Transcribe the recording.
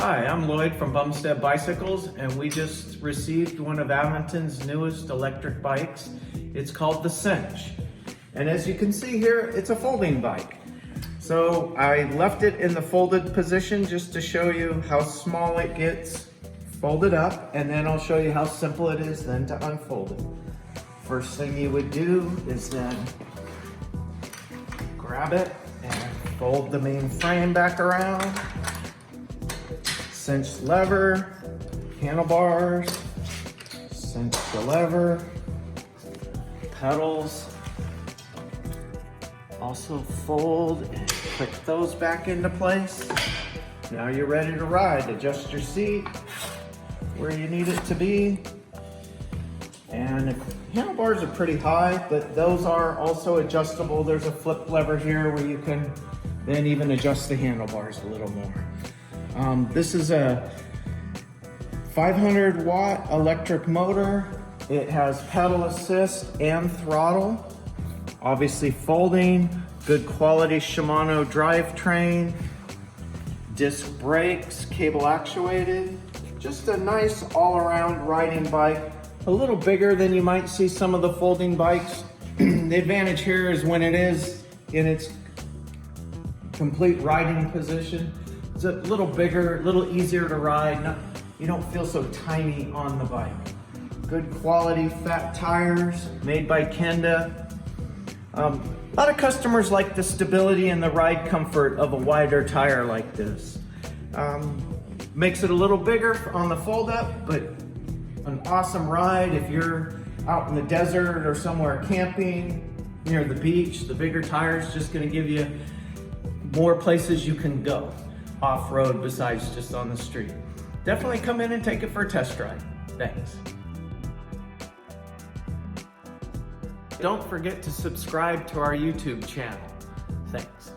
Hi, I'm Lloyd from Bumstead Bicycles, and we just received one of Aventon's newest electric bikes. It's called the Sinch. And as you can see here, it's a folding bike. So I left it in the folded position just to show you how small it gets folded up, and then I'll show you how simple it is then to unfold it. First thing you would do is then grab it and fold the main frame back around. Cinch lever, handlebars, cinch the lever, pedals. Also fold and click those back into place. Now you're ready to ride. Adjust your seat where you need it to be. And the handlebars are pretty high, but those are also adjustable. There's a flip lever here where you can then even adjust the handlebars a little more. This is a 500 watt electric motor. It has pedal assist and throttle. Obviously folding, good quality Shimano drivetrain, disc brakes, cable actuated. Just a nice all-around riding bike. A little bigger than you might see some of the folding bikes. The advantage here is when it is in its complete riding position, it's a little bigger, a little easier to ride. You don't feel so tiny on the bike. Good quality fat tires made by Kenda. A lot of customers like the stability and the ride comfort of a wider tire like this. Makes it a little bigger on the fold up, but an awesome ride if you're out in the desert or somewhere camping near the beach. The bigger tire is just going to give you more places you can go off-road besides just on the street. Definitely come in and take it for a test drive. Thanks. Don't forget to subscribe to our YouTube channel. Thanks.